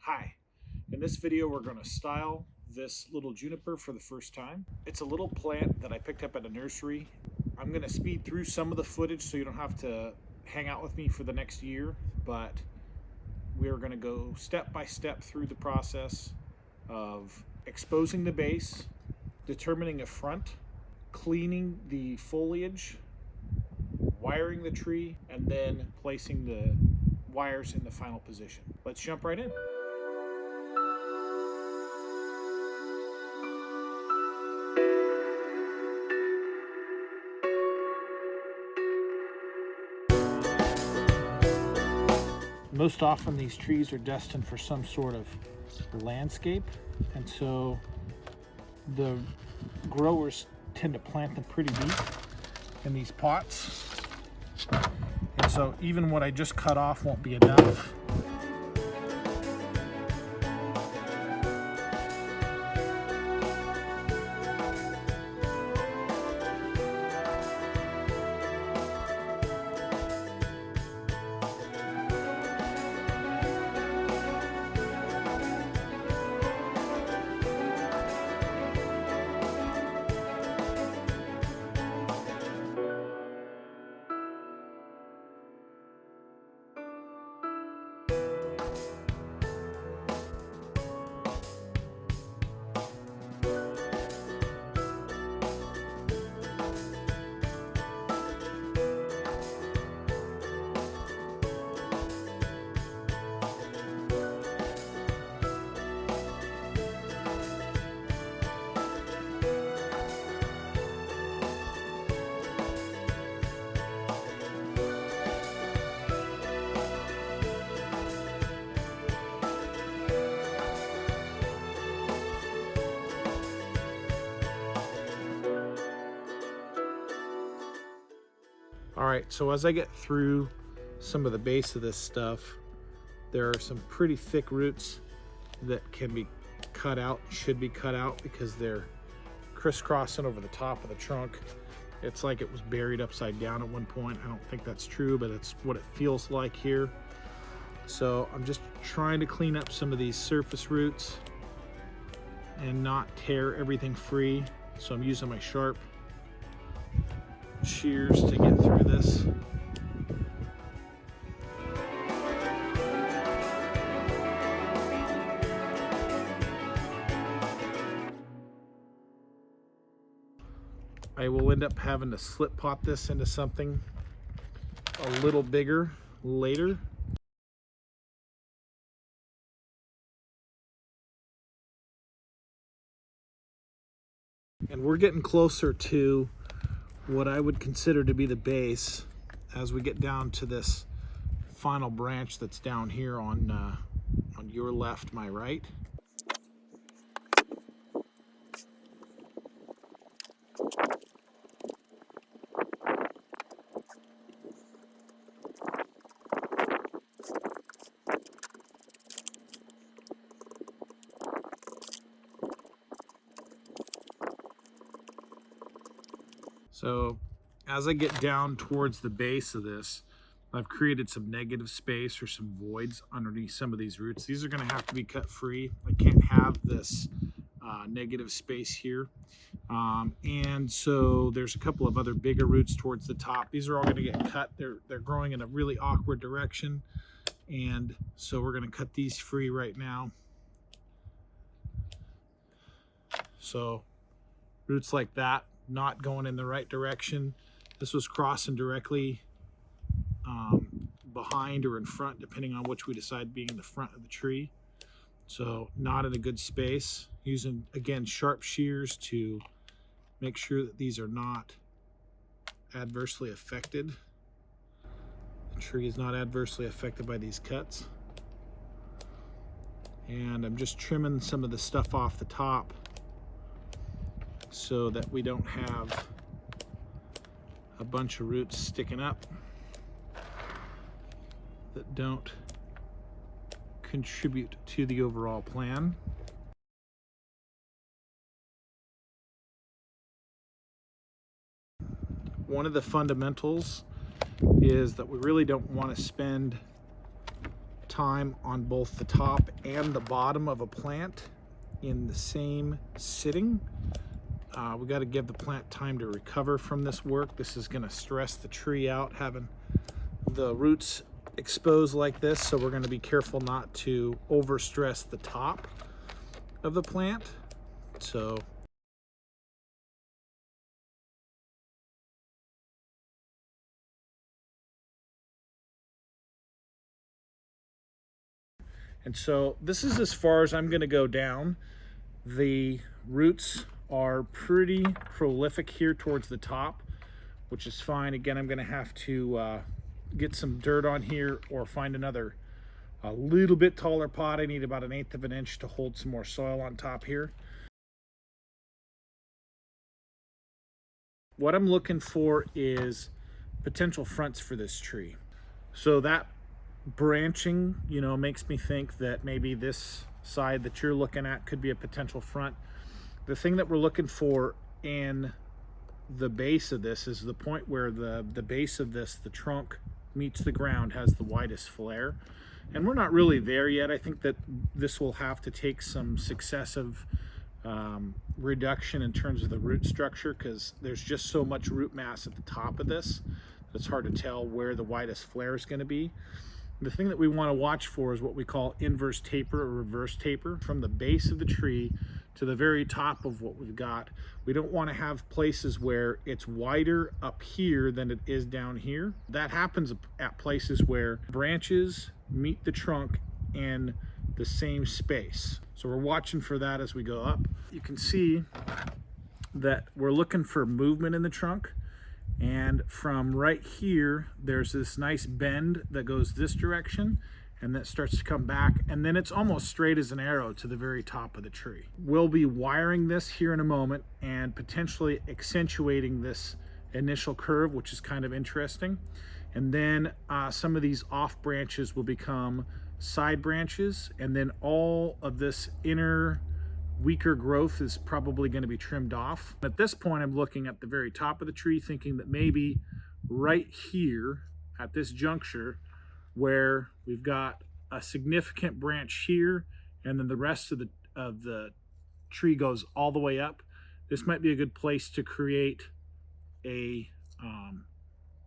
Hi, in this video we're going to style this little juniper for the first time. It's a little plant that I picked up at a nursery. I'm going to speed through some of the footage so you don't have to hang out with me for the next year, but we are going to go step by step through the process of exposing the base, determining a front, cleaning the foliage, wiring the tree, and then placing the wires in the final position. Let's jump right in. Most often these trees are destined for some sort of landscape, and so the growers tend to plant them pretty deep in these pots. And so even what I just cut off won't be enough. All right, so as I get through some of the base of this stuff, there are some pretty thick roots that can be cut out, should be cut out, because they're crisscrossing over the top of the trunk. It's like it was buried upside down at one point. I don't think that's true, but it's what it feels like here. So I'm just trying to clean up some of these surface roots and not tear everything free. So I'm using my sharp shears to get through this. I will end up having to slip pot this into something a little bigger later. And we're getting closer to what I would consider to be the base as we get down to this final branch that's down here on your left, my right. So as I get down towards the base of this, I've created some negative space or some voids underneath some of these roots. These are going to have to be cut free. I can't have this negative space here. And so there's a couple of other bigger roots towards the top. These are all going to get cut. They're growing in a really awkward direction. And so we're going to cut these free right now. So roots like that, not going in the right direction. This was crossing directly behind or in front, depending on which we decide being in the front of the tree. So not in a good space. Using, again, sharp shears to make sure that these are not adversely affected. The tree is not adversely affected by these cuts. And I'm just trimming some of the stuff off the top so that we don't have a bunch of roots sticking up that don't contribute to the overall plan. One of the fundamentals is that we really don't want to spend time on both the top and the bottom of a plant in the same sitting. We got to give the plant time to recover from this work. This is going to stress the tree out, having the roots exposed like this, so we're going to be careful not to overstress the top of the plant. So this is as far as I'm going to go down. The roots are pretty prolific here towards the top, which is fine. Again, I'm going to have to get some dirt on here or find another a little bit taller pot. I need about 1/8 of an inch to hold some more soil on top here. What I'm looking for is potential fronts for this tree. So that branching, makes me think that maybe this side that you're looking at could be a potential front. The thing that we're looking for in the base of this is the point where the base of this, the trunk, meets the ground, has the widest flare. And we're not really there yet. I think that this will have to take some successive reduction in terms of the root structure, because there's just so much root mass at the top of this. It's hard to tell where the widest flare is going to be. The thing that we want to watch for is what we call inverse taper or reverse taper. From the base of the tree to the very top of what we've got, we don't want to have places where it's wider up here than it is down here. That happens at places where branches meet the trunk in the same space. So we're watching for that as we go up. You can see that we're looking for movement in the trunk. And from right here, there's this nice bend that goes this direction, and that starts to come back, and then it's almost straight as an arrow to the very top of the tree. We'll be wiring this here in a moment and potentially accentuating this initial curve, which is kind of interesting. And then some of these off branches will become side branches, and then all of this inner weaker growth is probably going to be trimmed off. At this point, I'm looking at the very top of the tree, thinking that maybe right here at this juncture, where we've got a significant branch here and then the rest of the tree goes all the way up, this might be a good place to create a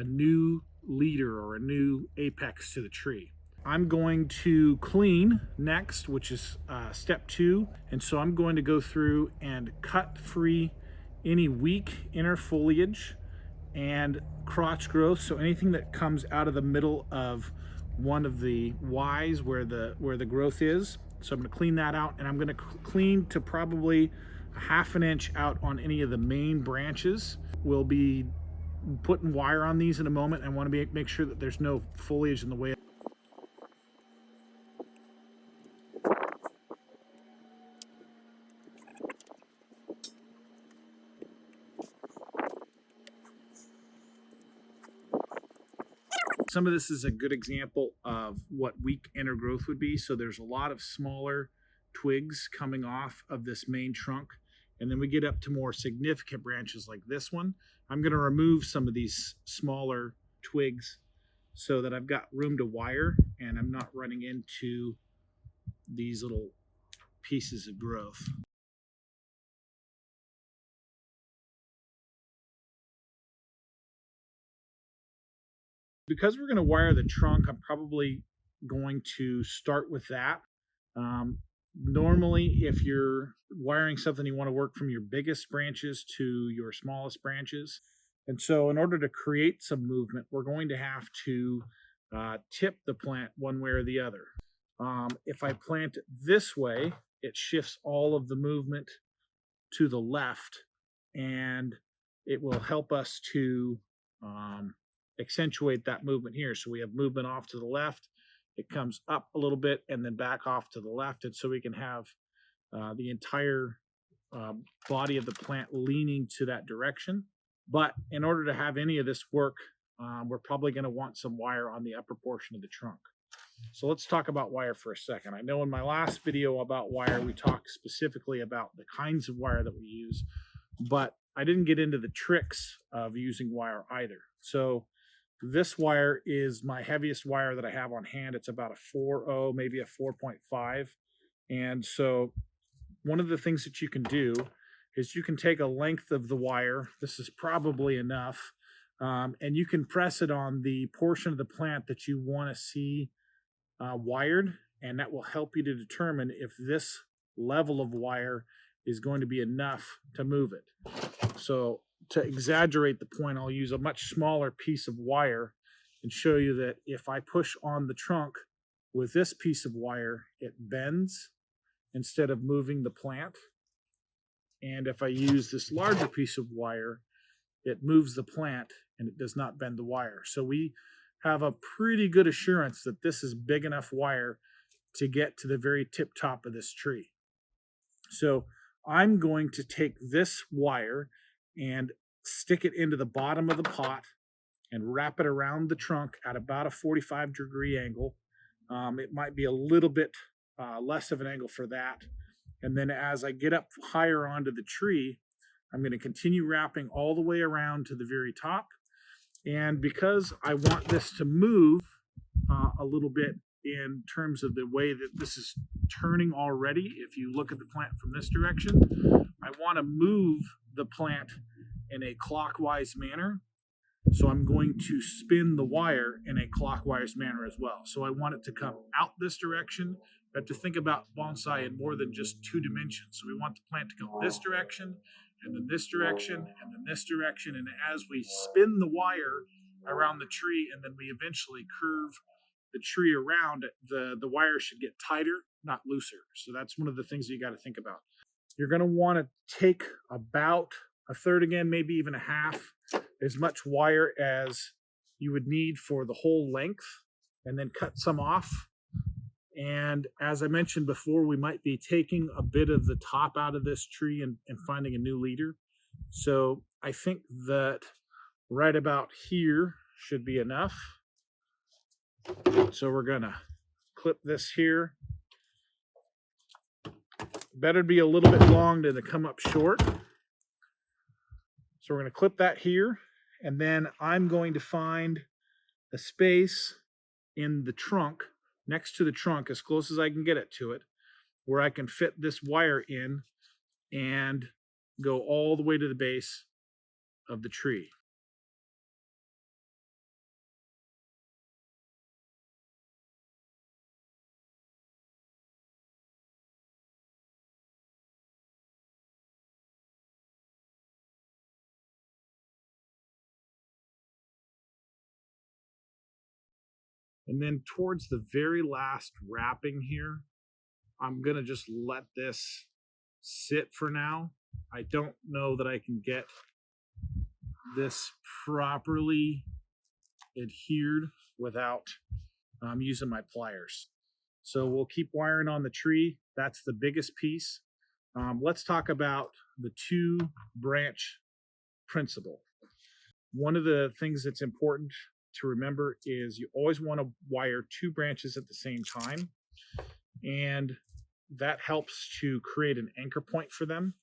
new leader or a new apex to the tree. I'm going to clean next, which is step 2. And so I'm going to go through and cut free any weak inner foliage and crotch growth. So anything that comes out of the middle of one of the Ys where the growth is. So I'm going to clean that out, and I'm going to clean to probably 1/2 inch out on any of the main branches. We'll be putting wire on these in a moment. I want to make sure that there's no foliage in the way. Some of this is a good example of what weak inner growth would be. So there's a lot of smaller twigs coming off of this main trunk. And then we get up to more significant branches like this one. I'm going to remove some of these smaller twigs so that I've got room to wire and I'm not running into these little pieces of growth. Because we're going to wire the trunk, I'm probably going to start with that. Normally, if you're wiring something, you want to work from your biggest branches to your smallest branches. And so in order to create some movement, we're going to have to tip the plant one way or the other. If I plant it this way, it shifts all of the movement to the left, and it will help us to accentuate that movement here. So we have movement off to the left, it comes up a little bit and then back off to the left, and so we can have the entire body of the plant leaning to that direction. But in order to have any of this work, we're probably going to want some wire on the upper portion of the trunk. So let's talk about wire for a second. I know in my last video about wire, we talked specifically about the kinds of wire that we use, but I didn't get into the tricks of using wire either. So This wire is my heaviest wire that I have on hand. It's about a 4.0, maybe a 4.5. And so one of the things that you can do is you can take a length of the wire. This is probably enough. And you can press it on the portion of the plant that you want to see wired, and that will help you to determine if this level of wire is going to be enough to move it. So to exaggerate the point, I'll use a much smaller piece of wire and show you that if I push on the trunk with this piece of wire, it bends instead of moving the plant. And if I use this larger piece of wire, it moves the plant and it does not bend the wire. So we have a pretty good assurance that this is big enough wire to get to the very tip top of this tree. So I'm going to take this wire and stick it into the bottom of the pot and wrap it around the trunk at about a 45-degree angle. It might be a little bit less of an angle for that. And then as I get up higher onto the tree, I'm going to continue wrapping all the way around to the very top. And because I want this to move a little bit in terms of the way that this is turning already, if you look at the plant from this direction, I want to move the plant in a clockwise manner. So I'm going to spin the wire in a clockwise manner as well. So I want it to come out this direction. We have to think about bonsai in more than just two dimensions. So we want the plant to go this direction, and then this direction, and then this direction. And as we spin the wire around the tree, and then we eventually curve the tree around, the wire should get tighter, not looser. So that's one of the things that you got to think about. You're going to want to take about a third, again, maybe even a half, as much wire as you would need for the whole length, and then cut some off. And as I mentioned before, we might be taking a bit of the top out of this tree and finding a new leader. So I think that right about here should be enough. So we're going to clip this here. Better be a little bit long than to come up short. So we're going to clip that here, and then I'm going to find a space in the trunk, next to the trunk, as close as I can get it to it, where I can fit this wire in and go all the way to the base of the tree. And then towards the very last wrapping here, I'm going to just let this sit for now. I don't know that I can get this properly adhered without using my pliers. So we'll keep wiring on the tree. That's the biggest piece. Let's talk about the two branch principle. One of the things that's important to remember is you always want to wire two branches at the same time, and that helps to create an anchor point for them.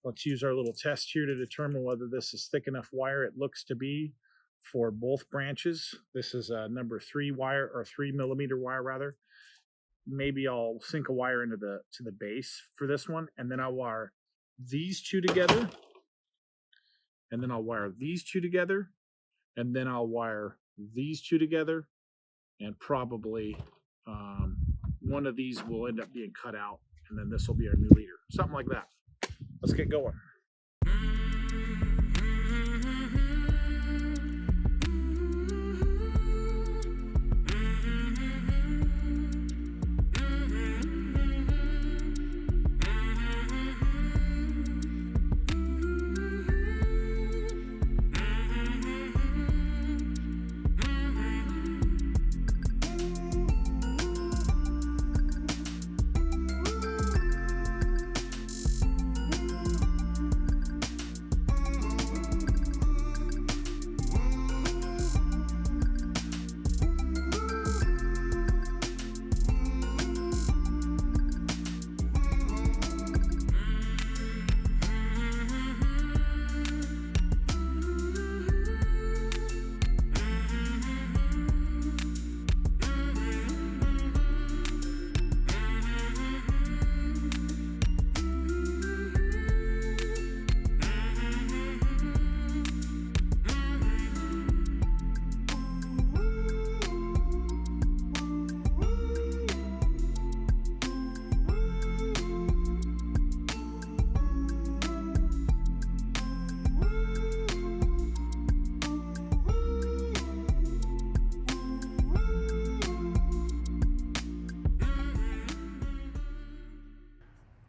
Let's use our little test here to determine whether this is thick enough wire. It looks to be for both branches. This is a number 3 wire, or 3 millimeter wire rather. Maybe I'll sink a wire into the base for this one, and then I'll wire these two together, and then I'll wire these two together, and then I'll wire these two together, and probably one of these will end up being cut out, and then this will be our new leader. Something like that. Let's get going.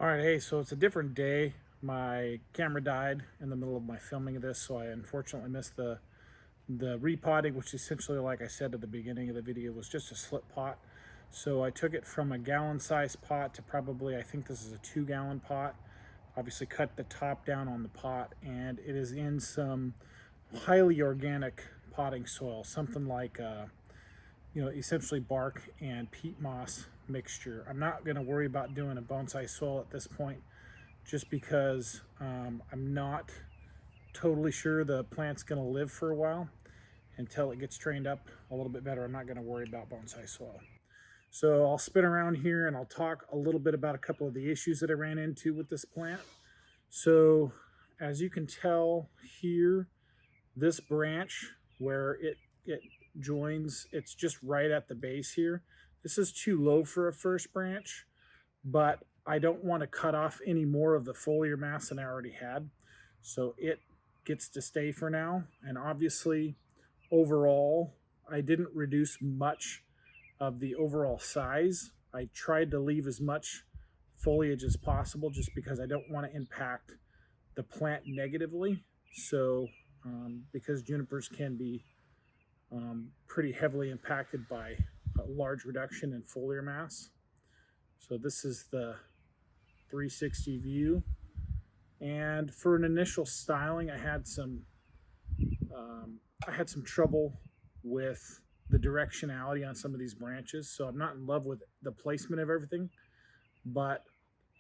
All right, hey, so it's a different day. My camera died in the middle of my filming of this, so I unfortunately missed the repotting, which essentially, like I said at the beginning of the video, was just a slip pot. So I took it from a gallon-sized pot to probably, I think this is a 2-gallon pot. Obviously cut the top down on the pot, and it is in some highly organic potting soil, something like essentially bark and peat moss mixture. I'm not going to worry about doing a bonsai soil at this point, just because I'm not totally sure the plant's going to live for a while. Until it gets trained up a little bit better, I'm not going to worry about bonsai soil. So I'll spin around here and I'll talk a little bit about a couple of the issues that I ran into with this plant. So as you can tell here, this branch where it joins, it's just right at the base here. This is too low for a first branch, but I don't want to cut off any more of the foliar mass than I already had. So it gets to stay for now. And obviously, overall, I didn't reduce much of the overall size. I tried to leave as much foliage as possible just because I don't want to impact the plant negatively. So because junipers can be pretty heavily impacted by a large reduction in foliar mass. So this is the 360 view. And for an initial styling, I had some trouble with the directionality on some of these branches. So I'm not in love with the placement of everything.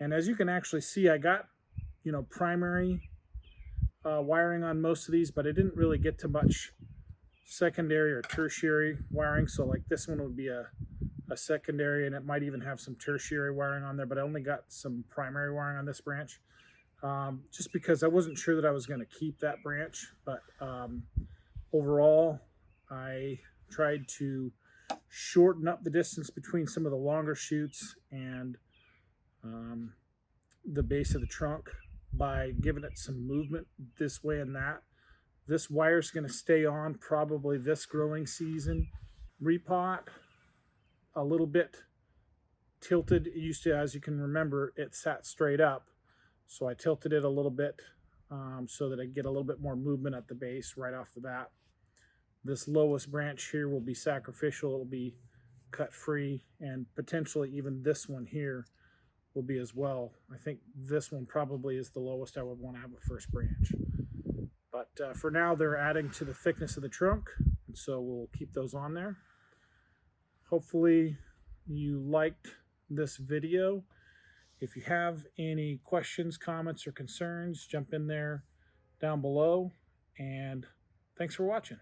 And as you can actually see, I got, primary wiring on most of these, but I didn't really get to much secondary or tertiary wiring. So like this one would be a secondary, and it might even have some tertiary wiring on there, but I only got some primary wiring on this branch. Just because I wasn't sure that I was going to keep that branch. But overall, I tried to shorten up the distance between some of the longer shoots and the base of the trunk by giving it some movement this way and that. This wire's going to stay on probably this growing season. Repot, a little bit tilted. It used to, as you can remember, it sat straight up. So I tilted it a little bit so that I get a little bit more movement at the base right off the bat. This lowest branch here will be sacrificial. It'll be cut free, and potentially even this one here will be as well. I think this one probably is the lowest I would want to have a first branch. But for now, they're adding to the thickness of the trunk, and so we'll keep those on there. Hopefully you liked this video. If you have any questions, comments, or concerns, jump in there down below, and thanks for watching.